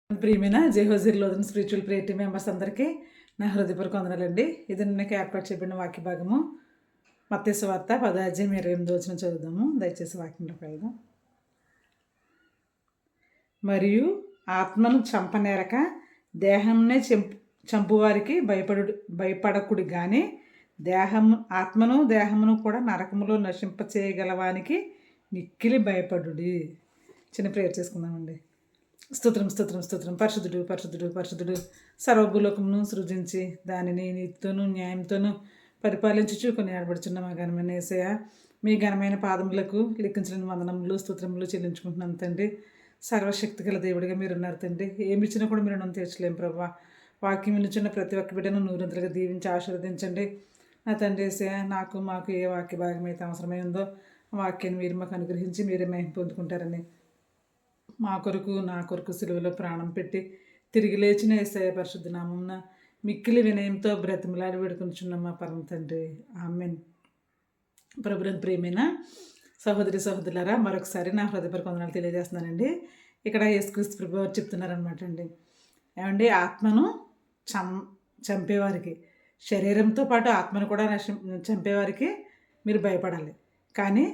ప్రియమైన జేహోజీర్లోని spiritual prayer team members అందరికీ నా హృదయపూర్వక వందనాలండి. ఇది నిన్నకి ఏర్పాటు చేయబడిన వాక్య భాగము మత్తయి సువార్త 10:28 చదువుదాము. దయచేసి వాక్యంలోకి వెళ్దాం. మరియు ఆత్మను చంపనేరక దేహంనే చంపువారికి భయపడకుడి కానీ ఆత్మను దేహమును కూడా నరకములో నశింపచేయగలవానికి మిక్కిలి భయపడుడి. చిన్న ప్రేయర్ చేసుకుందామండి. స్తోత్రం స్తోత్రం స్తోత్రం. పరిశుద్ధుడు పరిశుద్ధుడు పరిశుద్ధుడు సర్వభూలోకమును సృజించి దానిని నీతితోనూ న్యాయంతోనూ పరిపాలించుచు కొన్ని ఆడబడుచున్న మా ఘనమైన యేసయ్య, మీ ఘనమైన పాదములకు లెక్కించలేని వందనములు స్తోత్రములు చెల్లించుకుంటున్నాను తండ్రి. సర్వశక్తి గల దేవుడిగా మీరు ఉన్నారు తండ్రి. ఏమి ఇచ్చినా కూడా మీరు నన్ను తీర్చలేం ప్రభా. వాక్యం వినిచున్న ప్రతి ఒక్క బిడ్డను నూరంతలుగా దీవించి ఆశీర్వదించండి నా తండ్రి యేసయ్య. మాకు ఏ వాక్య భాగం అయితే అవసరమై ఉందో ఆ వాక్యాన్ని మీరు మాకు అనుగ్రహించి మీరే మహిమ పొందుకుంటారని మా కొరకు నా కొరకు సిలువలో ప్రాణం పెట్టి తిరిగి లేచిన యేసయ్య పరిశుద్ధ నామమున మిక్కిలి వినయంతో బ్రతిమలాడి వేడుకొనిచున్నాం మా పరమ తండ్రి. ఆమేన్. ప్రభువుని ప్రియమైన సహోదరి సహోదరులారా, మరొకసారి నా హృదయపూర్వక వందనాలు తెలియజేస్తున్నానండి. ఇక్కడ యేసుక్రీస్తు ప్రభువు వారు చెప్తున్నారనమాట అండి. ఏమండి, ఆత్మను చంపేవారికి, శరీరంతో పాటు ఆత్మను కూడా చంపేవారికి మీరు భయపడాలి. కానీ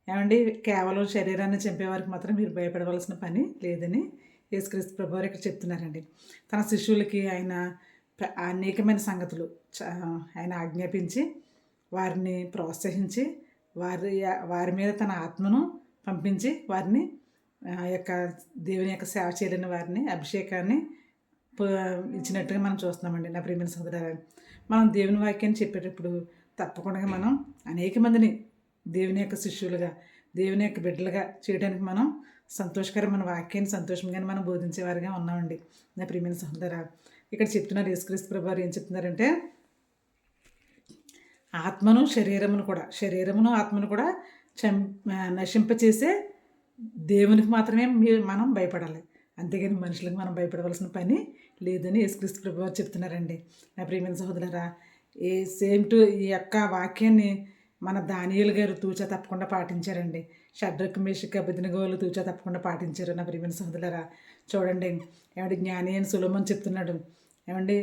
ఏమండి, కేవలం శరీరాన్ని చంపేవారికి మాత్రం మీరు భయపడవలసిన పని లేదని యేసుక్రీస్తు ప్రభువారు ఇక్కడ చెప్తున్నారండి. తన శిష్యులకి ఆయన అనేకమైన సంగతులు ఆయన ఆజ్ఞాపించి వారిని ప్రోత్సహించి వారి మీద తన ఆత్మను పంపించి వారిని యొక్క దేవుని యొక్క సేవ చేయలేని వారిని అభిషేకాన్ని ఇచ్చినట్టుగా మనం చూస్తున్నామండి. నా ప్రియమైన సహోదరులారా, మనం దేవుని వాక్యాన్ని చెప్పేటప్పుడు తప్పకుండా మనం అనేక మందిని దేవుని యొక్క శిష్యులుగా, దేవుని యొక్క బిడ్డలుగా చేయడానికి మనం సంతోషకరమైన వాక్యాన్ని సంతోషంగానే మనం బోధించేవారిగా ఉన్నామండి. నా ప్రియమైన సహోదరా, ఇక్కడ చెప్తున్నారు యేసుక్రీస్తు ప్రభువారు ఏం చెప్తున్నారంటే, ఆత్మను శరీరమును ఆత్మను కూడా నశింపచేసే దేవునికి మాత్రమే మనం భయపడాలి. అంతేగాని మనుషులకు మనం భయపడవలసిన పని లేదని యేసుక్రీస్తు ప్రభువారు చెప్తున్నారండి. నా ప్రియమైన సహోదరులారా, ఈ యొక్క వాక్యాన్ని మన దానియేలు గారు తూచా తప్పకుండా పాటించారండి. షడ్రక్ మేషక్ అబేద్నెగోలు తూచా తప్పకుండా పాటించారు. నా ప్రియమైన సహోదరులారా, చూడండి, ఏమంటే జ్ఞాని అని సొలొమోను చెప్తున్నాడు. ఏమండి,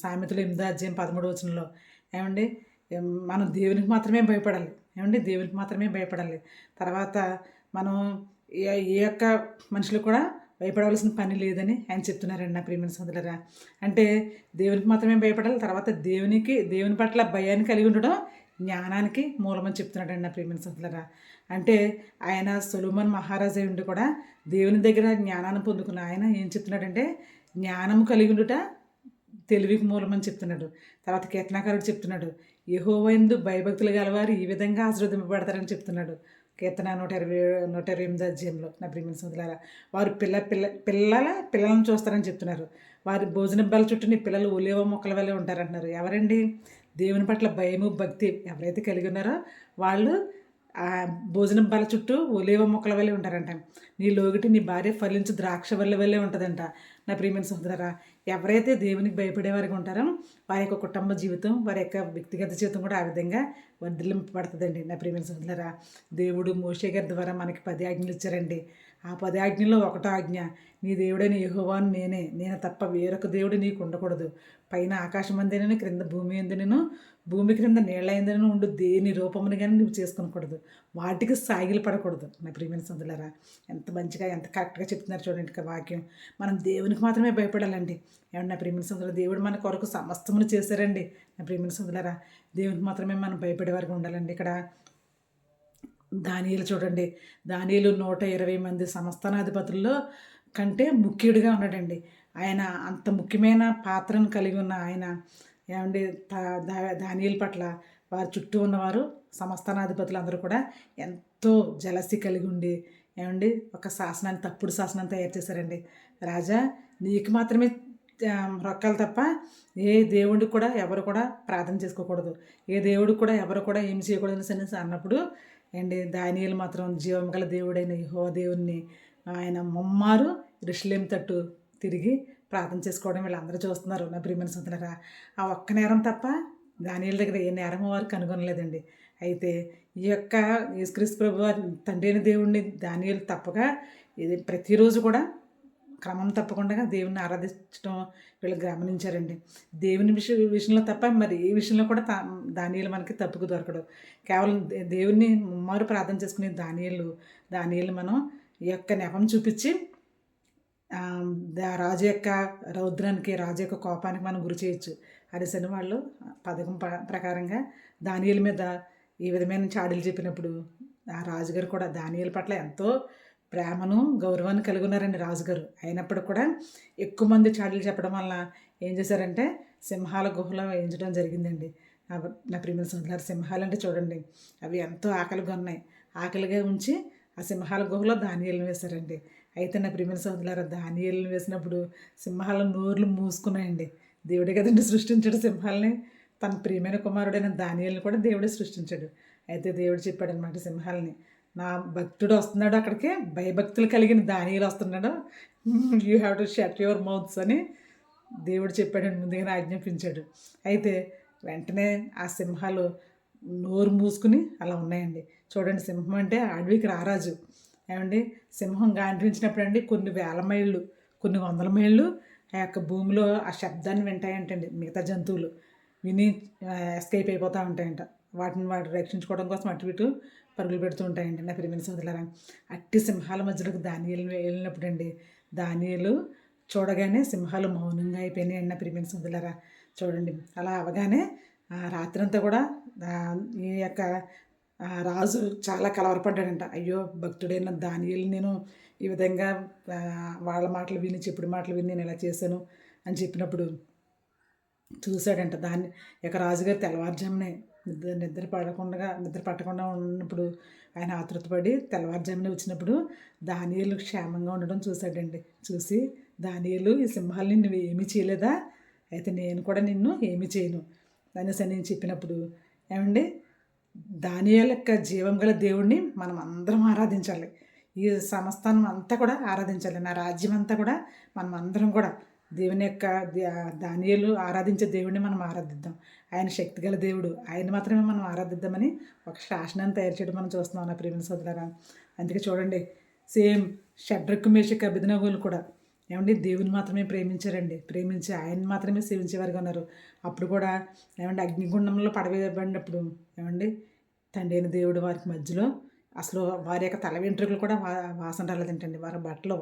సామెతలు 8:13 ఏమండి, మనం దేవునికి మాత్రమే భయపడాలి. ఏమండి, దేవునికి మాత్రమే భయపడాలి. తర్వాత మనం ఏ యొక్క మనుషులు కూడా భయపడవలసిన పని లేదని ఆయన చెప్తున్నారండి. నా ప్రియమైన సోదరులారా, అంటే దేవునికి మాత్రమే భయపడాలి. తర్వాత దేవుని పట్ల భయాన్ని కలిగి ఉండడం జ్ఞానానికి మూలమని చెప్తున్నాడండి. నా ప్రియమైన సోదరులారా, అంటే ఆయన సొలొమోను మహారాజు ఉండి కూడా దేవుని దగ్గర జ్ఞానాన్ని పొందుకున్న ఆయన ఏం చెప్తున్నాడంటే, జ్ఞానము కలిగి ఉండుట తెలివికి మూలమని చెప్తున్నాడు. తర్వాత కీర్తనాకారుడు చెప్తున్నాడు, యెహోవా యందు భయభక్తులు గలవారు ఈ విధంగా ఆశీర్వదింపబడతారని చెప్తున్నాడు. కీర్తన 128 నా ప్రియమైన సోదరులారా, వారు పిల్లలను చూస్తారని చెప్తున్నారు. వారి భోజన బల్ల చుట్టూ నీ పిల్లలు ఒలీవ మొక్కల వల్లే ఉంటారంటున్నారు. ఎవరండి? దేవుని పట్ల భయము భక్తి ఎవరైతే కలిగి ఉన్నారో వాళ్ళు ఆ భోజనం బల్ల చుట్టూ ఒలీవ మొక్కల వల్లే ఉంటారంట. నీ లోగిటి నీ భార్య ఫలించు ద్రాక్ష వల్లే ఉంటుందంట. నా ప్రియమైన సోదరులారా, ఎవరైతే దేవునికి భయపడేవారికి ఉంటారో వారి యొక్క కుటుంబ జీవితం, వారి యొక్క వ్యక్తిగత జీవితం కూడా ఆ విధంగా వర్ధిల్లింపబడుతుందండి. నా ప్రియమైన సోదరులారా, దేవుడు మోషే గారి ద్వారా మనకి 10 ఆజ్ఞలు ఇచ్చారండి. ఆ 10 ఆజ్ఞల్లో 1వ ఆజ్ఞ, నీ దేవుడైన యెహోవాను నేను తప్ప వేరొక దేవుడు నీకు ఉండకూడదు. పైన ఆకాశం అందేనను, క్రింద భూమి అందేనను, భూమి క్రింద నీళ్ళ అయిందనను ఉండు దేని రూపమును కానీ నువ్వు చేసుకొనకూడదు. వాటికి సాగిలు పడకూడదు. నా ప్రియమైన సోదరులారా, ఎంత మంచిగా ఎంత కరెక్ట్గా చెప్తున్నారు చూడండి వాక్యం. మనం దేవునికి మాత్రమే భయపడాలండి. ఏమన్నా నా ప్రియమైన సోదరులారా, దేవుడు మన కొరకు సమస్తమును చేశారండి. నా ప్రియమైన సోదరులారా, దేవునికి మాత్రమే మనం భయపడే వారికి ఉండాలండి. ఇక్కడ దానియేలు చూడండి, దానియేలు 120 మంది సంస్థానాధిపతుల్లో కంటే ముఖ్యుడిగా ఉన్నాడండి. ఆయన అంత ముఖ్యమైన పాత్రను కలిగి ఉన్న ఆయన, ఏమండి, దానియేలు పట్ల వారి చుట్టూ ఉన్నవారు సంస్థానాధిపతులు అందరూ కూడా ఎంతో జలసి కలిగి ఉండి, ఏమండి, ఒక తప్పుడు శాసనాన్ని తయారు చేశారండి. రాజా, నీకు మాత్రమే రొక్కాలి తప్ప ఏ దేవుడికి కూడా ఎవరు కూడా ప్రార్థన చేసుకోకూడదు, ఏ దేవుడికి కూడా ఎవరు కూడా ఏమి చేయకూడదు అన్నప్పుడు అండి, దానియేలు మాత్రం జీవం గల దేవుడైన యెహోవా దేవుణ్ణి ఆయన ముమ్మారు యెరూషలేము తట్టు తిరిగి ప్రార్థన చేసుకోవడం వీళ్ళందరూ చూస్తున్నారు. నా ప్రియమైన సోదరులారా, ఆ ఒక్క నేరం తప్ప దానియేలు దగ్గర ఏ నేరం వారు కనుగొనలేదండి. అయితే ఈ యొక్క యేసుక్రీస్తు ప్రభువారు తండ్రి అయిన దేవుడిని దానియేలు తప్పగా ఇది ప్రతిరోజు కూడా క్రమం తప్పకుండా దేవుణ్ణి ఆరాధించడం వీళ్ళు గమనించారండి. దేవుని విషయంలో తప్ప మరి ఏ విషయంలో కూడా దానియేలు మనకి తప్పుకు దొరకడు. కేవలం దేవుణ్ణి ముమ్మారు ప్రార్థన చేసుకునే దానియేలు మనం ఈ యొక్క నెపం చూపించి రాజు యొక్క రౌద్రానికి, రాజు యొక్క కోపానికి మనం గురి చేయొచ్చు అనేసని వాళ్ళు పథకం ప్రకారంగా దానియేలు మీద ఈ విధమైన చాడీలు చెప్పినప్పుడు ఆ రాజుగారు కూడా దానియేలు పట్ల ఎంతో ప్రేమను, గౌరవాన్ని కలిగి ఉన్నారండి రాజుగారు. అయినప్పుడు కూడా ఎక్కువ మంది చాడీలు చెప్పడం వల్ల ఏం చేశారంటే సింహాల గుహలో వేయించడం జరిగిందండి. నా ప్రియమైన సోదరులారా, సింహాలు అంటే చూడండి, అవి ఎంతో ఆకలిగా ఉన్నాయి. ఆకలిగా ఉంచి ఆ సింహాల గుహలో దానియేలుని వేశారండి. అయితే నా ప్రియమైన సోదరులారా, దానియేలుని వేసినప్పుడు సింహాల నోర్లు మూసుకున్నాయండి. దేవుడే కదండి సృష్టించాడు సింహాలని. తన ప్రియమైన కుమారుడైన దానియేలుని కూడా దేవుడే సృష్టించాడు. అయితే దేవుడు చెప్పాడనమాట సింహాలని, నా భక్తుడు వస్తున్నాడు అక్కడికి, భయభక్తులు కలిగిన దానియేలు వస్తున్నాడు, you have to shut your mouths అని దేవుడు చెప్పాడని ముందుగానే ఆజ్ఞాపించాడు. అయితే వెంటనే ఆ సింహాలు నోరు మూసుకుని అలా ఉన్నాయండి. చూడండి, సింహం అంటే అడవికి రారాజు. ఏమండి, సింహం గాండ్రించినప్పుడు అండి కొన్ని వేల మైళ్ళు, కొన్ని వందల మైళ్ళు ఆ యొక్క భూమిలో ఆ శబ్దాన్ని వింటాయంటండి. మిగతా జంతువులు విని ఎస్కేప్ అయిపోతూ ఉంటాయంట. వాటిని రక్షించుకోవడం కోసం అటు ఇటు పరుగులు పెడుతూ ఉంటాయండి. నా ప్రియమైన సోదరులారా, అట్టి సింహాల మధ్యలోకి దానియేలు వెళ్ళినప్పుడు అండి, దానియేలు చూడగానే సింహాలు మౌనంగా అయిపోయినాయండి. నా ప్రియమైన సోదరులారా, చూడండి, అలా అవగానే రాత్రంతా కూడా ఈ యొక్క రాజు చాలా కలవరపడ్డాడంట. అయ్యో, భక్తుడైన దానియేలు నేను ఈ విధంగా వాళ్ళ మాటలు విని, చెప్పుడు మాటలు విని నేను ఇలా చేశాను అని చెప్పినప్పుడు చూశాడంట. దాన్ని ఇక రాజుగారు తెల్లవారుజామునే నిద్ర పట్టకుండా ఉన్నప్పుడు ఆయన ఆతృతపడి తెల్లవారుజామునే వచ్చినప్పుడు దానియేలు క్షేమంగా ఉండడం చూశాడండి. చూసి, దానియేలు, ఈ సింహాలని నువ్వు ఏమీ చేయలేదా? అయితే నేను కూడా నిన్ను ఏమీ చేయను అనేసి నేను చెప్పినప్పుడు, ఏమండి, దానియేలు యొక్క జీవం గల దేవుడిని మనం అందరం ఆరాధించాలి. ఈ సంస్థానం అంతా కూడా ఆరాధించాలి. నా రాజ్యం అంతా కూడా మనం అందరం కూడా దేవుని యొక్క దానియేలు ఆరాధించే దేవుడిని మనం ఆరాధిద్దాం. ఆయన శక్తిగల దేవుడు, ఆయన మాత్రమే మనం ఆరాధిద్దామని ఒక శాసనాన్ని తయారు చేయడం మనం చూస్తున్నాం. నా ప్రియమైన సోదరులారా, అందుకే చూడండి, సేమ్ షడ్రకు, మేషకు, అబేద్నెగోలు కూడా ఏమండి దేవుని మాత్రమే ప్రేమించారండి. ప్రేమించి ఆయన మాత్రమే సేవించేవారుగా ఉన్నారు. అప్పుడు కూడా ఏమండి అగ్నిగుండంలో పడవేయబడినప్పుడు ఏమండి తండ్రి అయిన దేవుడు వారికి మధ్యలో అసలు వారి యొక్క తల వెంట్రుకలు కూడా వాసన రాలేదంటండి. వారి బట్టలు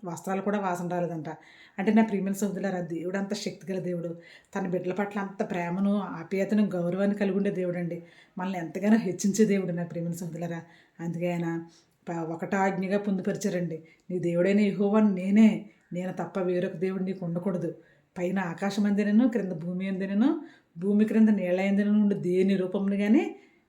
వస్త్రాలు కూడా వాసన రాలేదంట. అంటే నా ప్రియమైన సోదరులారా, దేవుడు అంత శక్తిగల దేవుడు. తన బిడ్డల పట్ల అంత ప్రేమను, ఆప్యాయతను, గౌరవాన్ని కలిగి ఉండే దేవుడు అండి. మనల్ని ఎంతగానో హెచ్చించే దేవుడు నా ప్రియమైన సోదరులారా. అందుకే ఆయన ఒకటో ఆజ్ఞగా పొందుపరిచారండి, నీ దేవుడైన యెహోవాను నేను తప్ప వేరొక దేవుడు నీకు ఉండకూడదు. పైన ఆకాశం అందినను, క్రింద భూమి అందినను, భూమి క్రింద నీళ్ళ అందినను ఉండి దేని రూపమును కానీ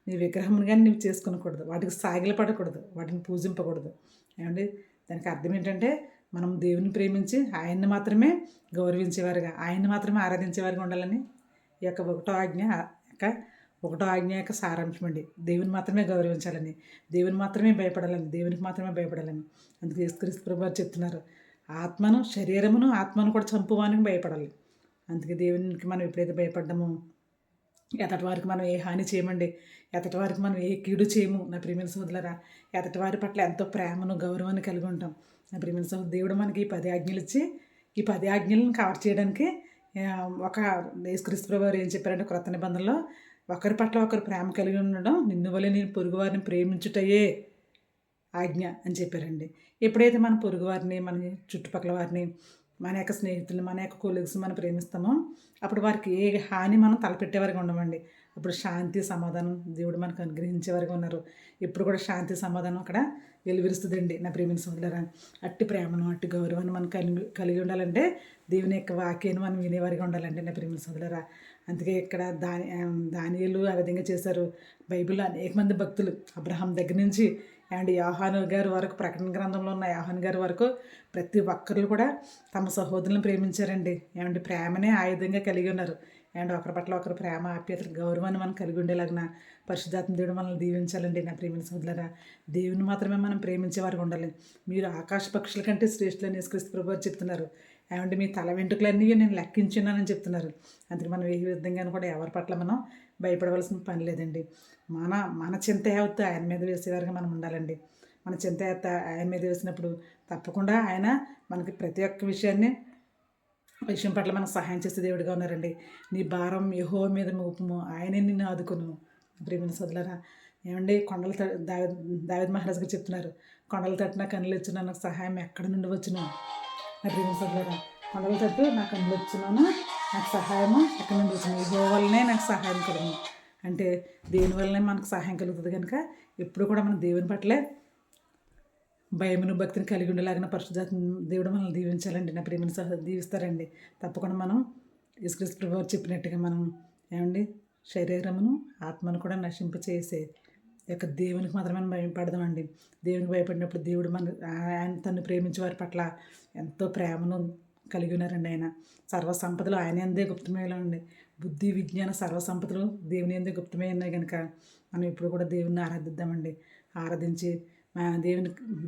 నీ విగ్రహమును కానీ నువ్వు చేసుకునకూడదు. వాటికి సాగిల పడకూడదు, వాటిని పూజింపకూడదు. ఏమండి, దానికి అర్థం ఏంటంటే మనం దేవుని ప్రేమించి ఆయన్ని మాత్రమే గౌరవించేవారుగా, ఆయన్ని మాత్రమే ఆరాధించేవారుగా ఉండాలని ఈ యొక్క ఒకటో ఆజ్ఞ యొక్క సారాంశం అండి. దేవుని మాత్రమే గౌరవించాలని, దేవుని మాత్రమే భయపడాలని, దేవునికి మాత్రమే భయపడాలని. అందుకే యేసుక్రీస్తు ప్రభువు వారు చెప్తున్నారు, ఆత్మను కూడా చంపువానికి భయపడాలి. అందుకే దేవునికి మనం ఎప్పుడైతే భయపడ్డామో ఎదటి వారికి మనం ఏ హాని చేయమండి, ఎదటి వారికి మనం ఏ కీడు చేయము. నా ప్రియమైన సోదరులారా, ఎదటి వారి పట్ల ఎంతో ప్రేమను, గౌరవాన్ని కలిగి ఉంటాం. నా ప్రియమైన సోదరు, దేవుడు మనకి ఈ 10 ఆజ్ఞలు ఇచ్చి, ఈ 10 ఆజ్ఞలను కవర్ చేయడానికి ఒక యేసుక్రీస్తు ప్రభువు వారు ఏం చెప్పారంటే, క్రొత్త నిబంధనలో ఒకరి పట్ల ఒకరు ప్రేమ కలిగి ఉండడం, నిన్ను వలె నేను పొరుగు వారిని ప్రేమించుటయే ఆజ్ఞ అని చెప్పారండి. ఎప్పుడైతే మన పొరుగువారిని, మన చుట్టుపక్కల వారిని, మన యొక్క స్నేహితులను, మన యొక్క కొలీగ్స్ మనం ప్రేమిస్తామో అప్పుడు వారికి ఏ హాని మనం తలపెట్టేవారిగా ఉండమండి. అప్పుడు శాంతి, సమాధానం దేవుడు మనకు అనుగ్రహించేవారిగా ఉన్నారు. ఇప్పుడు కూడా శాంతి, సమాధానం అక్కడ వెలువరుస్తుందండి. నా ప్రియమైన సోదరులారా, అట్టి ప్రేమను, అట్టి గౌరవాన్ని మనం కలిగి ఉండాలంటే దేవుని యొక్క వాక్యాన్ని మనం వినేవారిగా ఉండాలండి. నా ప్రియమైన సోదరులారా, అందుకే ఇక్కడ దానియేలు ఆ విధంగా చేశారు. బైబిల్లో అనేక మంది భక్తులు అబ్రహాం దగ్గర నుంచి అండ్ యోహాను గారి వరకు, ప్రకటన గ్రంథంలో ఉన్న యోహాను గారి వరకు ప్రతి ఒక్కరు కూడా తమ సహోదరులను ప్రేమించారండి. ఏమంటే ప్రేమనే ఆయుధంగా కలిగి ఉన్నారు. అండ్ ఒకరి పట్ల ఒకరు ప్రేమ, ఆప్యాయత, గౌరవాన్ని మనం కలిగి ఉండేలాగిన పరిశుద్ధాత్మ దేవుడు మనల్ని దీవించాలండి. నా ప్రియమైన సోదరులారా, దేవుని మాత్రమే మనం ప్రేమించేవారు ఉండాలి. మీరు ఆకాశ పక్షుల కంటే శ్రేష్ఠులని యేసుక్రీస్తు ప్రభువు చెప్తున్నారు. ఏమంటే మీ తల వెంట్రుకలన్నీ నేను లెక్కించున్నానని చెప్తున్నారు. అందుకే మనం ఏ విధంగానూ కూడా ఎవరి పట్ల మనం భయపడవలసిన పని లేదండి. మన చింత యావత్తు ఆయన మీద వేసేవారుగా మనం ఉండాలండి. మన చింత ఆయన మీద వేసినప్పుడు తప్పకుండా ఆయన మనకి ప్రతి ఒక్క విషయం పట్ల మనకు సహాయం చేసే దేవుడిగా ఉన్నారండి. నీ భారం యెహోవా మీద మోపుము, ఆయనే నిన్ను ఆదుకొను. ప్రియమైన సోదరులారా, ఏమండి కొండలు దావీదు మహారాజు గారు చెప్తున్నారు, కొండలు తట్టు కన్నులు వచ్చిన నాకు సహాయం ఎక్కడి నుండి వచ్చును. నా ప్రియమైన సోదరులారా, కొండలు తట్టు నా కన్నులు వచ్చినాను, నాకు సహాయము ఎక్కడి నుండి వచ్చిన యెహోవా వల్లనే నాకు సహాయం కలుగును. అంటే దేవుని వల్లనే మనకు సహాయం కలుగుతుంది కనుక ఎప్పుడు కూడా మనం దేవుని పట్లే భయమును భక్తిని కలిగి ఉండేలాగిన పరిశుద్ధాత్మ దేవుడు మనల్ని దీవించాలండి. నా ప్రియమైన దీవిస్తారండి. తప్పకుండా మనం యేసుక్రీస్తు ప్రభువు వారు చెప్పినట్టుగా మనం ఏమండి శరీరమును ఆత్మను కూడా నశింపచేసే యొక్క దేవునికి మాత్రమే భయపడదామండి. దేవునికి భయపడినప్పుడు దేవుడు ఆయన తను ప్రేమించే వారి పట్ల ఎంతో ప్రేమను కలిగి ఉన్నారండి. ఆయన సర్వసంపదలు ఆయన ఎందే గుప్తమేలా ఉండి బుద్ధి విజ్ఞాన సర్వసంపదలు దేవుని ఎందే గుప్తమే ఉన్నాయి కనుక మనం ఇప్పుడు కూడా దేవుణ్ణి ఆరాధిద్దామండి. ఆరాధించి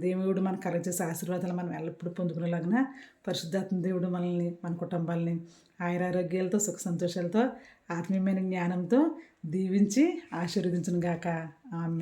దేవుడు మనకు కలగజేసే ఆశీర్వాదాలు మనం ఎల్లప్పుడూ పొందుకునేలాగిన పరిశుద్ధాత్మ దేవుడు మనల్ని మన కుటుంబాలని ఆయురారోగ్యాలతో సుఖ సంతోషాలతో ఆత్మీయమైన జ్ఞానంతో దీవించి ఆశీర్వదించును గాక. ఆమేన్.